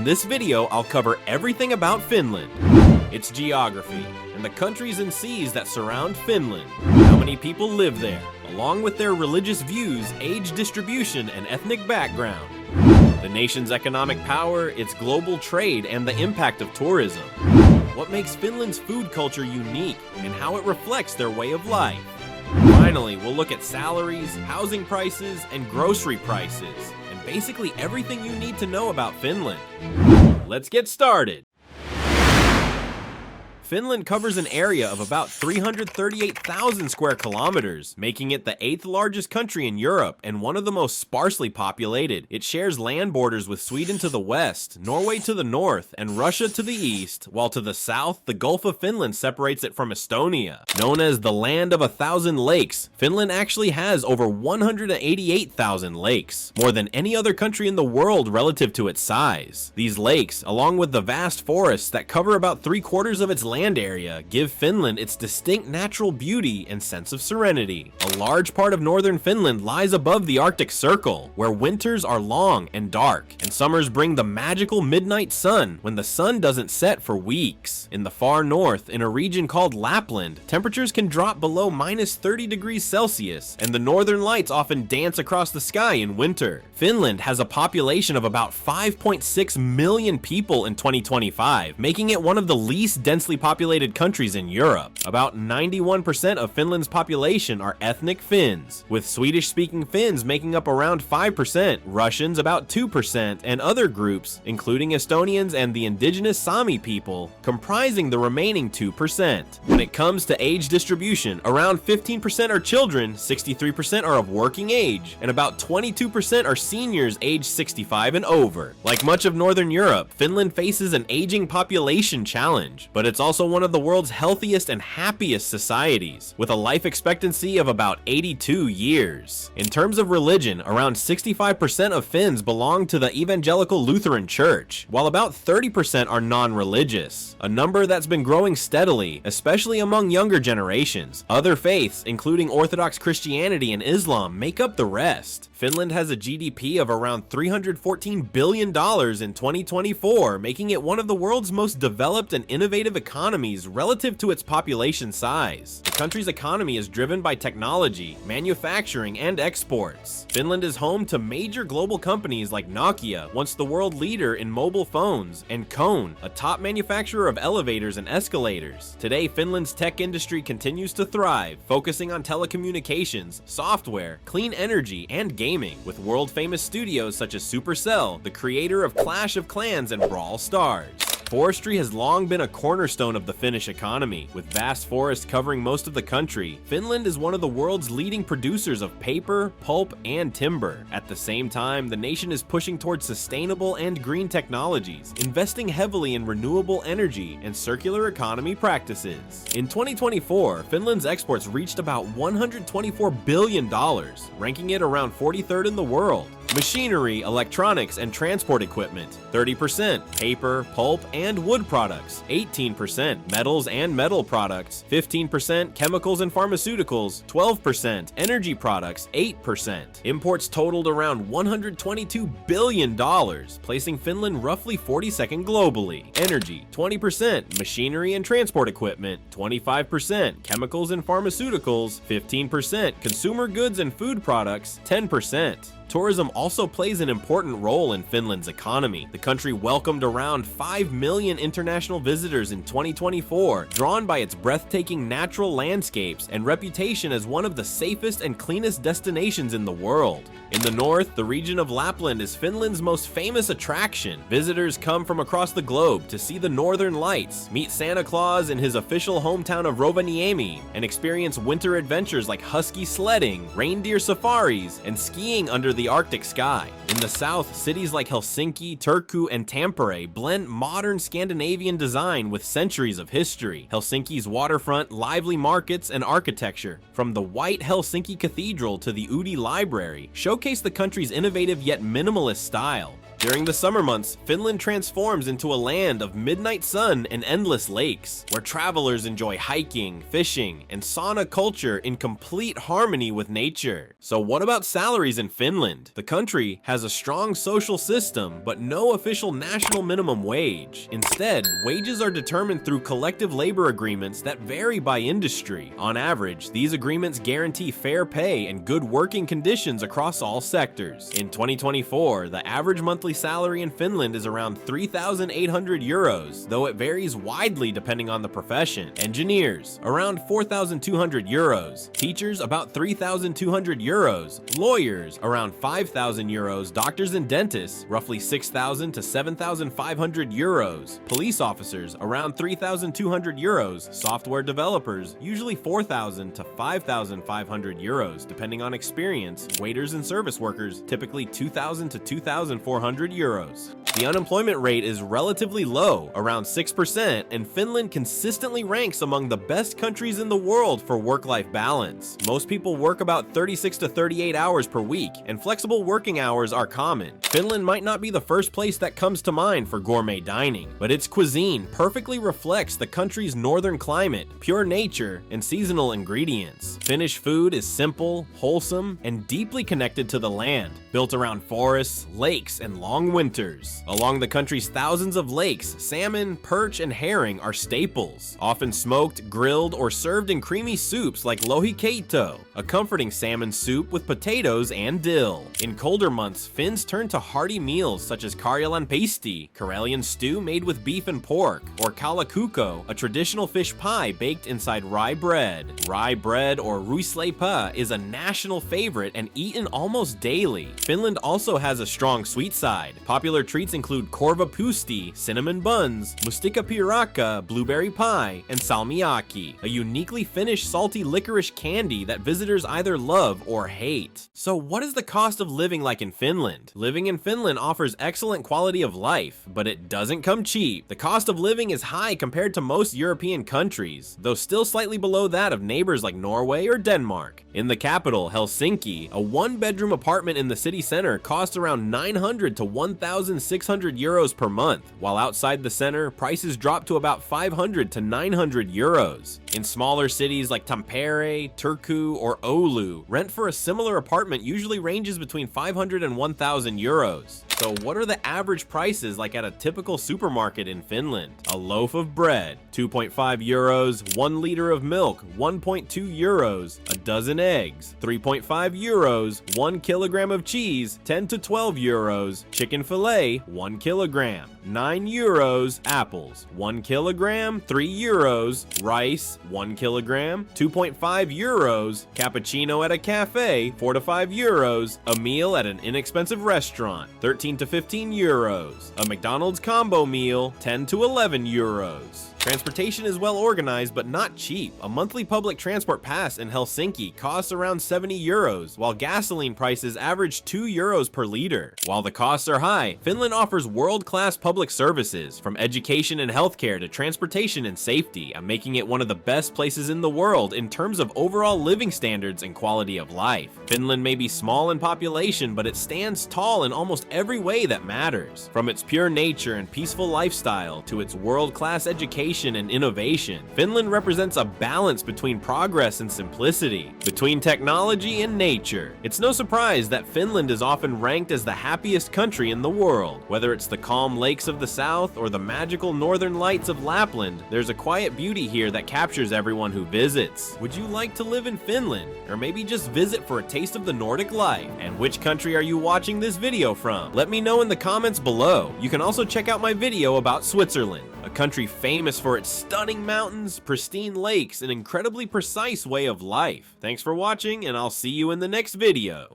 this video, I'll cover everything about Finland, its geography, and the countries and seas that surround Finland, how many people live there, along with their religious views, age distribution, and ethnic background, the nation's economic power, its global trade, and the impact of tourism, what makes Finland's food culture unique, and how it reflects their way of life. Finally, we'll look at salaries, housing prices, and grocery prices, and basically everything you need to know about Finland. Let's get started. Finland covers an area of about 338,000 square kilometers, making it the 8th largest country in Europe and one of the most sparsely populated. It shares land borders with Sweden to the west, Norway to the north, and Russia to the east, while to the south, the Gulf of Finland separates it from Estonia. Known as the Land of 1,000 Lakes, Finland actually has over 188,000 lakes, more than any other country in the world relative to its size. These lakes, along with the vast forests that cover about 3/4 of its land area, give Finland its distinct natural beauty and sense of serenity. A large part of northern Finland lies above the Arctic Circle, where winters are long and dark, and summers bring the magical midnight sun when the sun doesn't set for weeks. In the far north, in a region called Lapland, temperatures can drop below -30 degrees Celsius, and the northern lights often dance across the sky in winter. Finland has a population of about 5.6 million people in 2025, making it one of the least densely populated countries in Europe. About 91% of Finland's population are ethnic Finns, with Swedish-speaking Finns making up around 5%, Russians about 2%, and other groups, including Estonians and the indigenous Sami people, comprising the remaining 2%. When it comes to age distribution, around 15% are children, 63% are of working age, and about 22% are seniors aged 65 and over. Like much of Northern Europe, Finland faces an aging population challenge, but it's also one of the world's healthiest and happiest societies, with a life expectancy of about 82 years. In terms of religion, around 65% of Finns belong to the Evangelical Lutheran Church, while about 30% are non-religious, a number that's been growing steadily, especially among younger generations. Other faiths, including Orthodox Christianity and Islam, make up the rest. Finland has a GDP of around $314 billion in 2024, making it one of the world's most developed and innovative economies relative to its population size. The country's economy is driven by technology, manufacturing, and exports. Finland is home to major global companies like Nokia, once the world leader in mobile phones, and Kone, a top manufacturer of elevators and escalators. Today, Finland's tech industry continues to thrive, focusing on telecommunications, software, clean energy, and gaming, with world-famous studios such as Supercell, the creator of Clash of Clans and Brawl Stars. Forestry has long been a cornerstone of the Finnish economy. With vast forests covering most of the country, Finland is one of the world's leading producers of paper, pulp, and timber. At the same time, the nation is pushing towards sustainable and green technologies, investing heavily in renewable energy and circular economy practices. In 2024, Finland's exports reached about $124 billion, ranking it around 43rd in the world. Machinery, electronics, and transport equipment, 30%, paper, pulp, and wood products, 18%, metals and metal products, 15%, chemicals and pharmaceuticals, 12%, energy products, 8%. Imports totaled around $122 billion, placing Finland roughly 42nd globally. Energy, 20%, machinery and transport equipment, 25%, chemicals and pharmaceuticals, 15%, consumer goods and food products, 10%. Tourism also plays an important role in Finland's economy. The country welcomed around 5 million international visitors in 2024, drawn by its breathtaking natural landscapes and reputation as one of the safest and cleanest destinations in the world. In the north, the region of Lapland is Finland's most famous attraction. Visitors come from across the globe to see the northern lights, meet Santa Claus in his official hometown of Rovaniemi, and experience winter adventures like husky sledding, reindeer safaris, and skiing under the Arctic sky. In the south, cities like Helsinki, Turku, and Tampere blend modern Scandinavian design with centuries of history. Helsinki's waterfront, lively markets, and architecture, from the white Helsinki Cathedral to the Udi Library, showcase the country's innovative yet minimalist style. During the summer months, Finland transforms into a land of midnight sun and endless lakes, where travelers enjoy hiking, fishing, and sauna culture in complete harmony with nature. So what about salaries in Finland? The country has a strong social system, but no official national minimum wage. Instead, wages are determined through collective labor agreements that vary by industry. On average, these agreements guarantee fair pay and good working conditions across all sectors. In 2024, the average monthly salary in Finland is around 3,800 euros, though it varies widely depending on the profession. Engineers, around 4,200 euros. Teachers, about 3,200 euros. Lawyers, around 5,000 euros. Doctors and dentists, roughly 6,000 to 7,500 euros. Police officers, around 3,200 euros. Software developers, usually 4,000 to 5,500 euros, depending on experience. Waiters and service workers, typically 2,000 to 2,400 euros. The unemployment rate is relatively low, around 6%, and Finland consistently ranks among the best countries in the world for work-life balance. Most people work about 36 to 38 hours per week, and flexible working hours are common. Finland might not be the first place that comes to mind for gourmet dining, but its cuisine perfectly reflects the country's northern climate, pure nature, and seasonal ingredients. Finnish food is simple, wholesome, and deeply connected to the land, built around forests, lakes, and long winters. Along the country's thousands of lakes, salmon, perch, and herring are staples, often smoked, grilled, or served in creamy soups like lohikeitto, a comforting salmon soup with potatoes and dill. In colder months, Finns turn to hearty meals such as karjalanpaisti, Karelian stew made with beef and pork, or kalakuko, a traditional fish pie baked inside rye bread. Rye bread, or ruisleipä, is a national favorite and eaten almost daily. Finland also has a strong sweet side. Popular treats include korvapuusti, cinnamon buns, mustikkapiirakka, blueberry pie, and salmiakki, a uniquely Finnish salty licorice candy that visitors either love or hate. So what is the cost of living like in Finland? Living in Finland offers excellent quality of life, but it doesn't come cheap. The cost of living is high compared to most European countries, though still slightly below that of neighbors like Norway or Denmark. In the capital, Helsinki, a one-bedroom apartment in the city center costs around 900 to 1,600 euros per month, while outside the center, prices drop to about 500 to 900 euros. In smaller cities like Tampere, Turku, or Oulu, rent for a similar apartment usually ranges between 500 and 1,000 euros. So what are the average prices like at a typical supermarket in Finland? A loaf of bread, 2.5 euros, 1 liter of milk, 1.2 euros, a dozen eggs, 3.5 euros, 1 kilogram of cheese, 10 to 12 euros, chicken fillet, 1 kilogram, 9 euros, apples, 1 kilogram, 3 euros, rice, 1 kilogram, 2.5 euros, cappuccino at a cafe, 4 to 5 euros, a meal at an inexpensive restaurant, 13 to 15 euros, a McDonald's combo meal, 10 to 11 euros. Transportation is well organized but not cheap. A monthly public transport pass in Helsinki costs around 70 euros, while gasoline prices average 2 euros per liter. While the costs are high, Finland offers world-class public services, from education and healthcare to transportation and safety, making it one of the best places in the world in terms of overall living standards and quality of life. Finland may be small in population, but it stands tall in almost every way that matters. From its pure nature and peaceful lifestyle to its world-class education and innovation, Finland represents a balance between progress and simplicity, between technology and nature. It's no surprise that Finland is often ranked as the happiest country in the world. Whether it's the calm lakes of the south or the magical northern lights of Lapland, there's a quiet beauty here that captures everyone who visits. Would you like to live in Finland? Or maybe just visit for a taste of the Nordic life? And which country are you watching this video from? Let me know in the comments below. You can also check out my video about Switzerland, a country famous for its stunning mountains, pristine lakes, and incredibly precise way of life. Thanks for watching, and I'll see you in the next video.